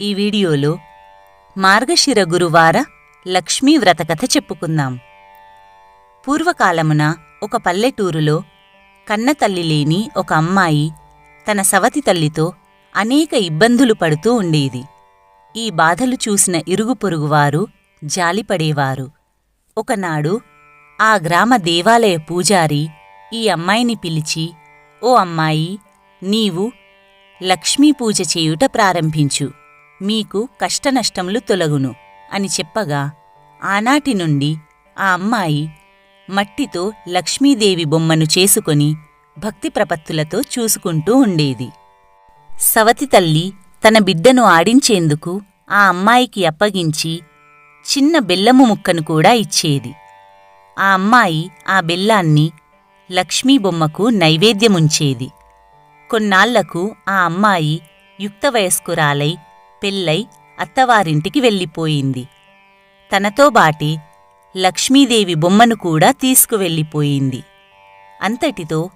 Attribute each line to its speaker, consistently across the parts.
Speaker 1: ఈ వీడియోలో మార్గశిర గురువార లక్ష్మీ వ్రతకథ చెప్పుకుందాం. పూర్వకాలమున ఒక పల్లెటూరులో కన్నతల్లి లేని ఒక అమ్మాయి తన సవతి తల్లితో అనేక ఇబ్బందులు పడుతూ ఉండేది. ఈ బాధలు చూసిన ఇరుగు పొరుగువారు జాలిపడేవారు. ఒకనాడు ఆ గ్రామ దేవాలయ పూజారి ఈ అమ్మాయిని పిలిచి, "ఓ అమ్మాయి, నీవు లక్ష్మీ పూజ చేయుట ప్రారంభించు, మీకు కష్టనష్టములు తొలగును" అని చెప్పగా ఆనాటి నుండి ఆ అమ్మాయి మట్టితో లక్ష్మీదేవి బొమ్మను చేసుకొని భక్తి ప్రపత్తులతో చూసుకుంటూ ఉండేది. సవతి తల్లి తన బిడ్డను ఆడించేందుకు ఆ అమ్మాయికి అప్పగించి చిన్న బెల్లము ముక్కను కూడా ఇచ్చేది. ఆ అమ్మాయి ఆ బెల్లాన్ని లక్ష్మీ బొమ్మకు నైవేద్యముంచేది. కొన్నాళ్లకు ఆ అమ్మాయి యుక్తవయస్కురాలై పెళ్ళై అత్తవారింటికి వెళ్ళిపోయింది. తనతోబాటి లక్ష్మీదేవి బొమ్మను కూడా తీసుకువెళ్ళిపోయింది. అంతటితో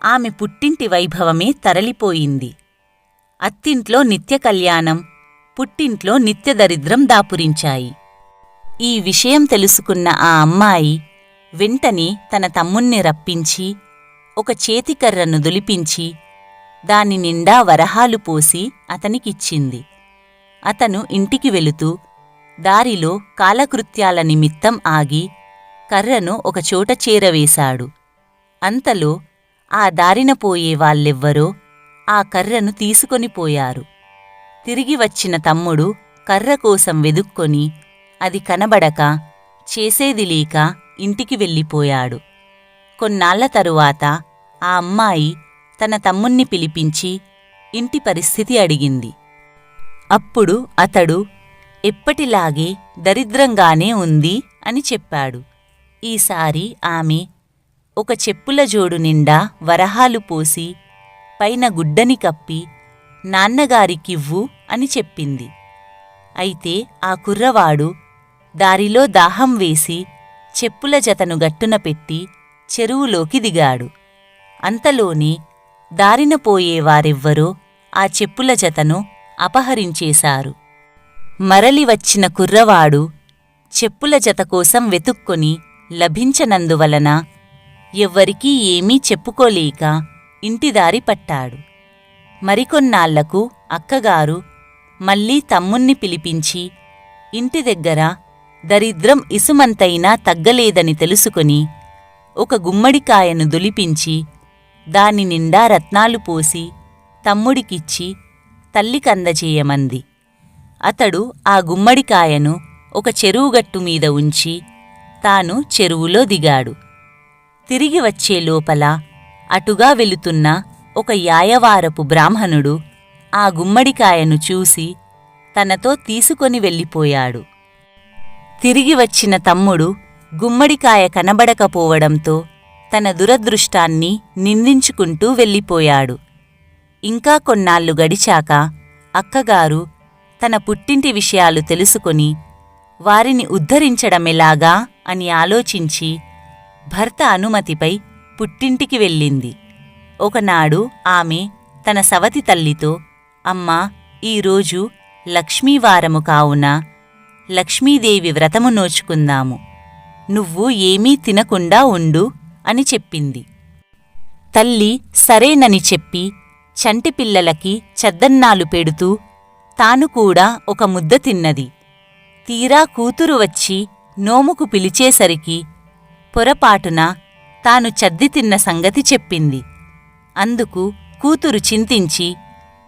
Speaker 1: ఆమె పుట్టింటి వైభవమే తరలిపోయింది. అత్తింట్లో నిత్య కళ్యాణం, పుట్టింట్లో నిత్యదరిద్రం దాపురించాయి. ఈ విషయం తెలుసుకున్న ఆ అమ్మాయి వెంటనే తన తమ్ముణ్ణి రప్పించి ఒక చేతికర్రను దొలిపించి దాని నిండా వరహాలు పోసి అతనికిచ్చింది. అతను ఇంటికి వెళుతూ దారిలో కాలకృత్యాల నిమిత్తం ఆగి కర్రను ఒకచోట చేరవేశాడు. అంతలో ఆ దారిన పోయే వాళ్ళెవ్వరో ఆ కర్రను తీసుకొనిపోయారు. తిరిగి వచ్చిన తమ్ముడు కర్ర కోసం వెదుక్కొని అది కనబడక చేసేది లేక ఇంటికి వెళ్ళిపోయాడు. కొన్నాళ్ల తరువాత ఆ అమ్మాయి తన తమ్ముణ్ణి పిలిపించి ఇంటి పరిస్థితి అడిగింది. అప్పుడు అతడు ఎప్పటిలాగే దరిద్రంగానే ఉంది అని చెప్పాడు. ఈసారి ఆమె ఒక చెప్పుల జోడు నిండా వరహాలు పోసి పైన గుడ్డని కప్పి నాన్నగారికివ్వు అని చెప్పింది. అయితే ఆ కుర్రవాడు దారిలో దాహం వేసి చెప్పుల జతను గట్టున పెట్టి చెరువులోకి దిగాడు. అంతలోనే దారిన పోయేవారెవ్వరో ఆ చెప్పుల జతను అపహరించేశారు. మరలి వచ్చిన కుర్రవాడు చెప్పుల జత కోసం వెతుక్కొని లభించనందువలన ఎవ్వరికీ ఏమీ చెప్పుకోలేక ఇంటిదారి పట్టాడు. మరికొన్నాళ్లకు అక్కగారు మళ్లీ తమ్ముణ్ణి పిలిపించి ఇంటి దగ్గర దరిద్రం ఇసుమంతైనా తగ్గలేదని తెలుసుకొని ఒక గుమ్మడికాయను దొలిపించి దాని నిండా రత్నాలు పోసి తమ్ముడికిచ్చి తల్లికందజేయమంది. అతడు ఆ గుమ్మడికాయను ఒక చెరువుగట్టు మీద ఉంచి తాను చెరువులో దిగాడు. తిరిగి వచ్చే లోపల అటుగా వెళుతున్న ఒక యాయవారపు బ్రాహ్మణుడు ఆ గుమ్మడికాయను చూసి తనతో తీసుకొని వెళ్ళిపోయాడు. తిరిగి వచ్చిన తమ్ముడు గుమ్మడికాయ కనబడకపోవడంతో తన దురదృష్టాన్ని నిందించుకుంటూ వెళ్ళిపోయాడు. ఇంకా కొన్నాళ్లు గడిచాక అక్కగారు తన పుట్టింటి విషయాలు తెలుసుకొని వారిని ఉద్ధరించడమెలాగా అని ఆలోచించి భర్త అనుమతిపై పుట్టింటికి వెళ్ళింది. ఒకనాడు ఆమె తన సవతి తల్లితో, "అమ్మా, ఈరోజు లక్ష్మీవారము కావున లక్ష్మీదేవి వ్రతము నోచుకుందాము. నువ్వు ఏమీ తినకుండా ఉండు" అని చెప్పింది. తల్లి సరేనని చెప్పి చంటిపిల్లలకి చద్దన్నాలు పెడుతూ తాను కూడా ఒక ముద్ద తిన్నది. తీరా కూతురు వచ్చి నోముకు పిలిచేసరికి పొరపాటున తాను చద్ది తిన్న సంగతి చెప్పింది. అందుకు కూతురు చింతించి,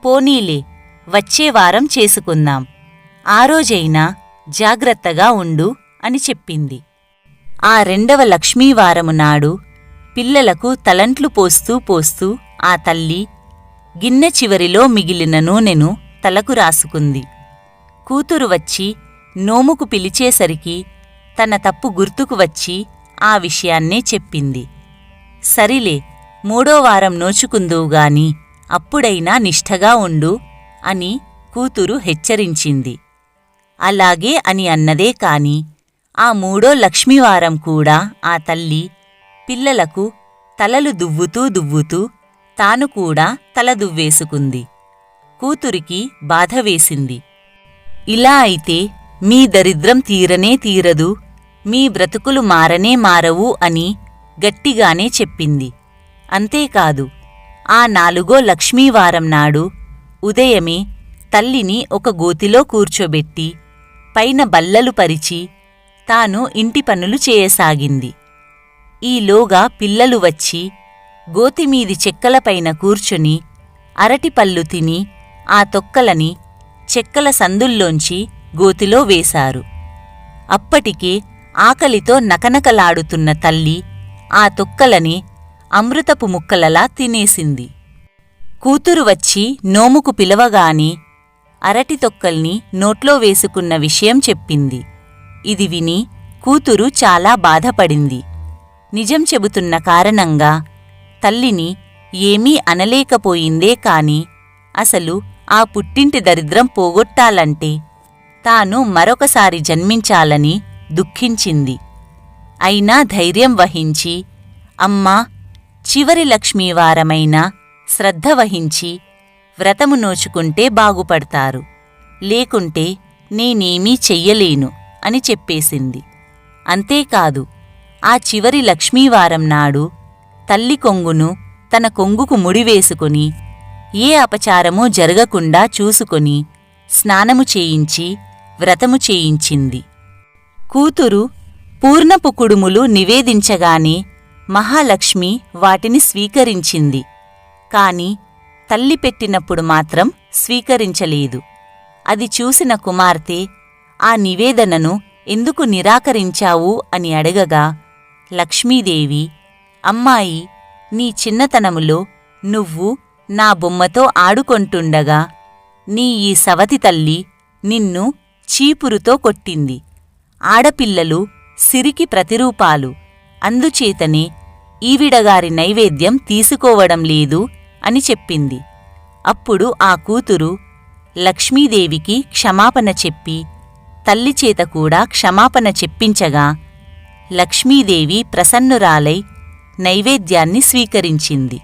Speaker 1: "పోనీలే, వచ్చేవారం చేసుకుందాం. ఆ రోజైనా జాగ్రత్తగా ఉండు" అని చెప్పింది. ఆ రెండవ లక్ష్మీవారము నాడు పిల్లలకు తలంట్లు పోస్తూ పోస్తూ ఆ తల్లి గిన్నె చివరిలో మిగిలిన నూనెను తలకు రాసుకుంది. కూతురు వచ్చి నోముకు పిలిచేసరికి తన తప్పు గుర్తుకు వచ్చి ఆ విషయాన్నే చెప్పింది. "సరిలే, 3వ వారం నోచుకుందువుగాని అప్పుడైనా నిష్ఠగా ఉండు" అని కూతురు హెచ్చరించింది. అలాగే అని అన్నదే కాని ఆ 3వ లక్ష్మీవారం కూడా ఆ తల్లి పిల్లలకు తలలు దువ్వుతూ దువ్వుతూ తాను కూడా తల దువ్వేసుకుంది. కూతురికి బాధ వేసింది. ఇలా అయితే మీ దరిద్రం తీరనే తీరదు, మీ బ్రతుకులు మారనే మారవు అని గట్టిగానే చెప్పింది. అంతేకాదు, ఆ 4వ లక్ష్మీవారం నాడు ఉదయమే తల్లిని ఒక గోతిలో కూర్చోబెట్టి పైన బల్లలు పరిచి తాను ఇంటి పనులు చేయసాగింది. ఈలోగా పిల్లలు వచ్చి గోతిమీది చెక్కలపైన కూర్చుని అరటిపళ్ళు తిని ఆ తొక్కలని చెక్కల సందుల్లోంచి గోతిలో వేశారు. అప్పటికే ఆకలితో నకనకలాడుతున్న తల్లి ఆ తొక్కలని అమృతపు ముక్కలలా తినేసింది. కూతురు వచ్చి నోముకు పిలవగానే అరటి తొక్కల్ని నోట్లో వేసుకున్న విషయం చెప్పింది. ఇది విని కూతురు చాలా బాధపడింది. నిజం చెబుతున్న కారణంగా తల్లిని ఏమీ అనలేకపోయిందే కాని అసలు ఆ పుట్టింటి దరిద్రం పోగొట్టాలంటే తాను మరొకసారి జన్మించాలని దుఃఖించింది. అయినా ధైర్యం వహించి, అమ్మా, చివరి లక్ష్మీవారమైన శ్రద్ధ వహించి వ్రతము నోచుకుంటే బాగుపడతారు, లేకుంటే నేనేమీ చెయ్యలేను అని చెప్పేసింది. అంతేకాదు, ఆ చివరి లక్ష్మీవారం నాడు తల్లి కొంగును తన కొంగుకు ముడివేసుకుని ఏ అపచారమూ జరగకుండా చూసుకొని స్నానము చేయించి వ్రతము చేయించింది. కూతురు పూర్ణపు కుడుములు నివేదించగానే మహాలక్ష్మి వాటిని స్వీకరించింది. కాని తల్లి పెట్టినప్పుడు మాత్రం స్వీకరించలేదు. అది చూసిన కుమార్తె ఆ నివేదనను ఎందుకు నిరాకరించావు అని అడగగా లక్ష్మీదేవి, అమ్మాయి, నీ చిన్నతనములో నువ్వు నా బొమ్మతో ఆడుకొంటుండగా నీ ఈ సవతి తల్లి నిన్ను చీపురుతో కొట్టింది. ఆడపిల్లలు సిరికి ప్రతిరూపాలు, అందుచేతనే ఈవిడగారి నైవేద్యం తీసుకోవడం లేదు అని చెప్పింది. అప్పుడు ఆ కూతురు లక్ష్మీదేవికి క్షమాపణ చెప్పి తల్లిచేత కూడా క్షమాపణ చెప్పించగా లక్ష్మీదేవి ప్రసన్నురాలై నైవేద్యాన్ని స్వీకరించింది.